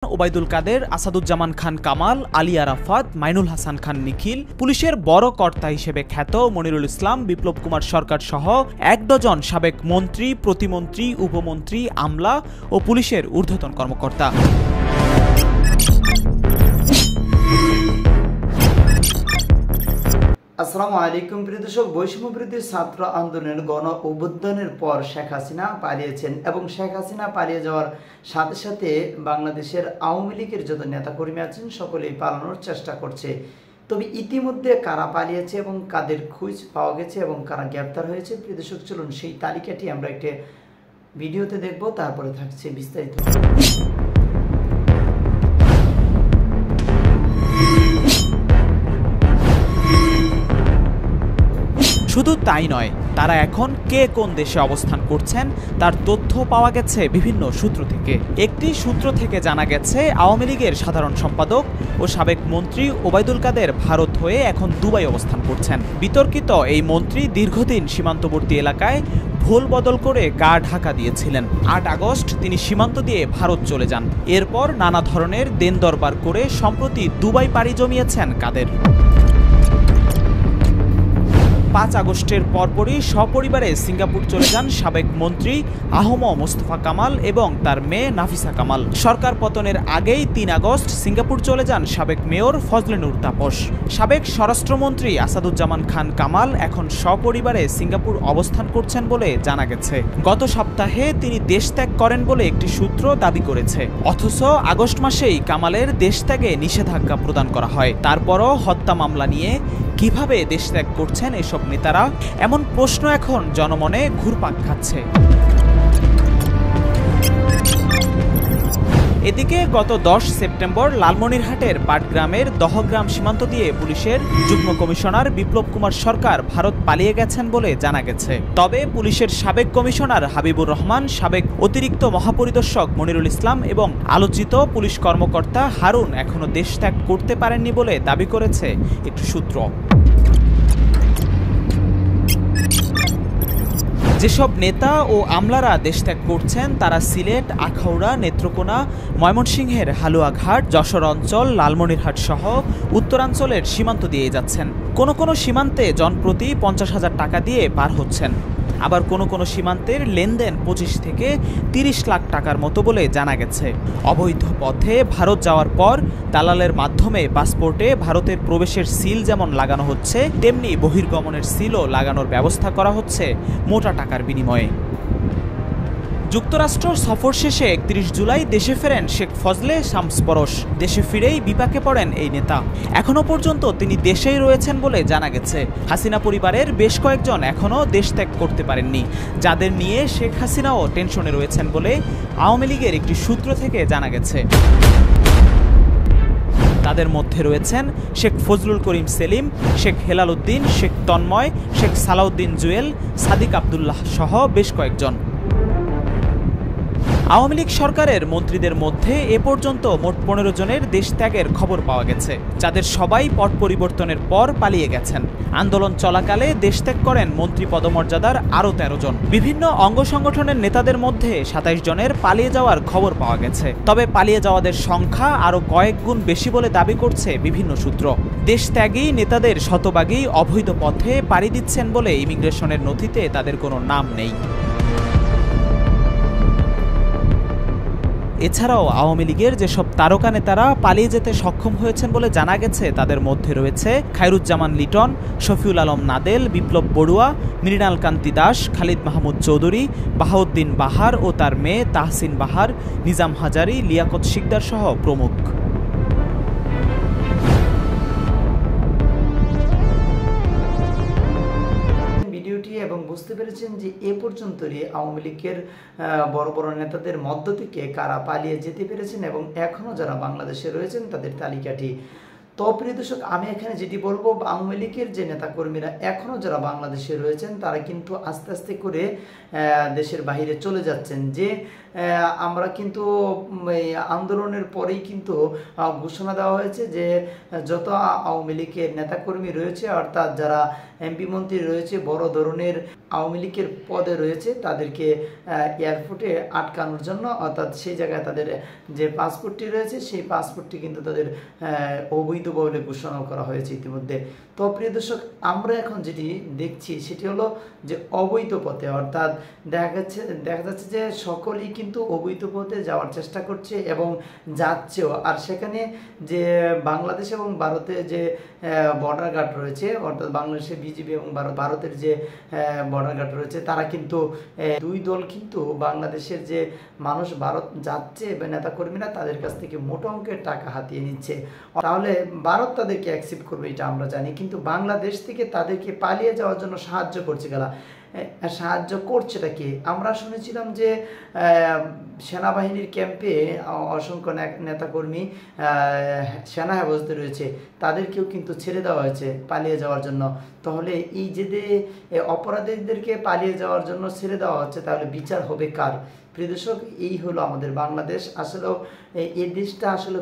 ওবায়দুল কাদের, আসাদুজ্জামান খান কামাল, আলী আরাফাত, মাইনুল হাসান খান নিখিল, পুলিশের বড় কর্তা হিসেবে খ্যাত মনিরুল ইসলাম, বিপ্লব কুমার সরকার সহ ১ ডজন সাবেক মন্ত্রী, প্রতিমন্ত্রী, উপমন্ত্রী, আমলা ও পুলিশের ঊর্ধ্বতন কর্মকর্তা। আসসালামু আলাইকুম প্রিয় দর্শক। বৈষম্য বিরোধী ছাত্র আন্দোলনের গণ অভ্যুত্থানের পর শেখ হাসিনা পালিয়েছেন এবং শেখ হাসিনা পালিয়ে যাওয়ার সাথে সাথে বাংলাদেশের আওয়ামী লীগের যত নেতাকর্মী আছেন সকলেই পালানোর চেষ্টা করছে। তবে ইতিমধ্যে কারা পালিয়েছে এবং কাদের খোঁজ পাওয়া গেছে এবং কারা গ্রেপ্তার হয়েছে, প্রিয় দর্শক চলুন সেই তালিকাটি আমরা একটা ভিডিওতে দেখব, তারপরে থাকছে বিস্তারিত। শুধু তাই নয়, তারা এখন কে কোন দেশে অবস্থান করছেন তার তথ্য পাওয়া গেছে বিভিন্ন সূত্র থেকে। একটি সূত্র থেকে জানা গেছে আওয়ামী লীগের সাধারণ সম্পাদক ও সাবেক মন্ত্রী ওবায়দুল কাদের ভারত হয়ে এখন দুবাই অবস্থান করছেন। বিতর্কিত এই মন্ত্রী দীর্ঘদিন সীমান্তবর্তী এলাকায় ভুল বদল করে গা ঢাকা দিয়েছিলেন। ৮ আগস্ট তিনি সীমান্ত দিয়ে ভারত চলে যান। এরপর নানা ধরনের দেন দরবার করে সম্প্রতি দুবাই পাড়ি জমিয়েছেন কাদের। ৫ আগস্টের পরপরই সপরিবারে সিঙ্গাপুর চলে যান সাবেক মন্ত্রী আহম মোস্তফা কামাল এবং তার মেয়ে নাফিসা কামাল। সরকার পতনের আগেই ৩ আগস্ট সিঙ্গাপুর চলে যান সাবেক মেয়র ফজলে নূর তাপস। সাবেক স্বরাষ্ট্রমন্ত্রী আসাদুজ্জামান খান কামাল এখন সপরিবারে সিঙ্গাপুর অবস্থান করছেন বলে জানা গেছে। গত সপ্তাহে তিনি দেশত্যাগ করেন বলে একটি সূত্র দাবি করেছে। অথচ আগস্ট মাসেই কামালের দেশত্যাগে নিষেধাজ্ঞা প্রদান করা হয়। তারপরও হত্যা মামলা নিয়ে কিভাবে দেশত্যাগ করছেন এসব নেতারা, এমন প্রশ্ন এখন জনমনে ঘুরপাক খাচ্ছে। এদিকে গত ১০ সেপ্টেম্বর লালমনিরহাটের পাটগ্রামের দহগ্রাম সীমান্ত দিয়ে পুলিশের যুগ্ম কমিশনার বিপ্লব কুমার সরকার ভারত পালিয়ে গেছেন বলে জানা গেছে। তবে পুলিশের সাবেক কমিশনার হাবিবুর রহমান, সাবেক অতিরিক্ত মহাপরিদর্শক মনিরুল ইসলাম এবং আলোচিত পুলিশ কর্মকর্তা হারুন এখনো দেশত্যাগ করতে পারেননি বলে দাবি করেছে একটি সূত্র। যেসব নেতা ও আমলারা দেশত্যাগ করছেন তারা সিলেট, আখাউড়া, নেত্রকোনা, ময়মনসিংহের হালুয়াঘাট, যশোর অঞ্চল, লালমনিরহাট সহ উত্তরাঞ্চলের সীমান্ত দিয়ে যাচ্ছেন। কোনো কোনো সীমান্তে জনপ্রতি ৫০,০০০ টাকা দিয়ে পার হচ্ছেন। আবার কোনো কোনো সীমান্তের লেনদেন ২৫ থেকে ৩০ লাখ টাকার মতো বলে জানা গেছে। অবৈধ পথে ভারত যাওয়ার পর দালালের মাধ্যমে পাসপোর্টে ভারতের প্রবেশের সিল যেমন লাগানো হচ্ছে, তেমনি বহির্গমনের সিলও লাগানোর ব্যবস্থা করা হচ্ছে মোটা টাকার বিনিময়ে। যুক্তরাষ্ট্র সফর শেষে ৩১ জুলাই দেশে ফেরেন শেখ ফজলে শামস পরশ। দেশে ফিরেই বিপাকে পড়েন এই নেতা। এখনো পর্যন্ত তিনি দেশেই রয়েছেন বলে জানা গেছে। হাসিনা পরিবারের বেশ কয়েকজন এখনও দেশ ত্যাগ করতে পারেননি, যাদের নিয়ে শেখ হাসিনাও টেনশনে রয়েছেন বলে আওয়ামী লীগের একটি সূত্র থেকে জানা গেছে। তাদের মধ্যে রয়েছেন শেখ ফজলুল করিম সেলিম, শেখ হেলাল উদ্দিন, শেখ তন্ময়, শেখ সালাউদ্দিন জুয়েল, সাদিক আবদুল্লাহ সহ বেশ কয়েকজন। আওয়ামী লীগ সরকারের মন্ত্রীদের মধ্যে এ পর্যন্ত মোট ১৫ জনের দেশ ত্যাগের খবর পাওয়া গেছে, যাদের সবাই পট পরিবর্তনের পর পালিয়ে গেছেন। আন্দোলন চলাকালে দেশত্যাগ করেন মন্ত্রী পদমর্যাদার আরও ১৩ জন। বিভিন্ন অঙ্গ সংগঠনের নেতাদের মধ্যে ২৭ জনের পালিয়ে যাওয়ার খবর পাওয়া গেছে। তবে পালিয়ে যাওয়াদের সংখ্যা আরও কয়েক গুণ বেশি বলে দাবি করছে বিভিন্ন সূত্র। দেশত্যাগী নেতাদের শতভাগই অবৈধ পথে পাড়ি দিচ্ছেন বলে ইমিগ্রেশনের নথিতে তাদের কোনো নাম নেই। এছাড়াও আওয়ামী লীগের যেসব তারকা নেতারা পালিয়ে যেতে সক্ষম হয়েছেন বলে জানা গেছে তাদের মধ্যে রয়েছে খায়রুজ্জামান লিটন, শফিউল আলম নাদেল, বিপ্লব বড়ুয়া, মৃণাল কান্তি দাস, খালিদ মাহমুদ চৌধুরী, বাহাউদ্দিন বাহার ও তার মেয়ে তাহসিন বাহার, নিজাম হাজারি, লিয়াকত শিকদার সহ প্রমুখ। এবং বুঝতে পেরেছেন যে এ পর্যন্তই আওয়ামী লীগের বড় বড় নেতাদের মধ্য থেকে কারা পালিয়ে যেতে পেরেছেন এবং এখনও যারা বাংলাদেশে রয়েছেন তাদের তালিকাটি। তো প্রিয় দর্শক, আমি এখানে যেটি বলবো, আওয়ামী লীগের যে নেতাকর্মীরা এখনও যারা বাংলাদেশে রয়েছেন তারা কিন্তু আস্তে আস্তে করে দেশের বাইরে চলে যাচ্ছেন। যে আমরা কিন্তু এই আন্দোলনের পরেই কিন্তু ঘোষণা দেওয়া হয়েছে যে যত আওয়ামী লীগের নেতাকর্মী রয়েছে, অর্থাৎ যারা এমপি মন্ত্রী রয়েছে, বড় ধরনের আওয়ামী লীগের পদে রয়েছে, তাদেরকে এয়ারপোর্টে আটকানোর জন্য, অর্থাৎ সেই জায়গায় তাদের যে পাসপোর্টটি রয়েছে সেই পাসপোর্টটি কিন্তু তাদের অবৈধ বলে ঘোষণা করা হয়েছে ইতিমধ্যে। তো প্রিয় দর্শক, আমরা এখন যেটি দেখছি সেটি হলো যে অবৈধ পথে, অর্থাৎ দেখা যাচ্ছে যে সকলেই কিন্তু অবৈধ পথে যাওয়ার চেষ্টা করছে এবং যাচ্ছেও। আর সেখানে যে বাংলাদেশ এবং ভারতের যে বর্ডার গার্ড রয়েছে, অর্থাৎ বাংলাদেশের বিজিবি এবং ভারতের যে বর্ডার গার্ড রয়েছে, তারা কিন্তু দুই দল কিন্তু বাংলাদেশের যে মানুষ ভারত যাচ্ছে বা নেতাকর্মীরা তাদের কাছ থেকে মোটা অঙ্কের টাকা হাতিয়ে নিচ্ছে। তাহলে ভারত তাদেরকে অ্যাকসেপ্ট করবে এটা আমরা জানি, কিন্তু বাংলাদেশ থেকে তাদেরকে পালিয়ে যাওয়ার জন্য সাহায্য করছে কারা? সাহায্য করছেটা কি? আমরা শুনেছিলাম যে সেনাবাহিনীর ক্যাম্পে অসংখ্য নেতাকর্মী সেনা হেফাজতে রয়েছে, তাদেরকেও কিন্তু ছেড়ে দেওয়া হয়েছে পালিয়ে যাওয়ার জন্য। তাহলে এই যে অপরাধীদেরকে পালিয়ে যাওয়ার জন্য ছেড়ে দেওয়া হচ্ছে, তাহলে বিচার হবে কার? প্রিয় দর্শক, এই হলো আমাদের বাংলাদেশ। আসলে এই দেশটা আসলে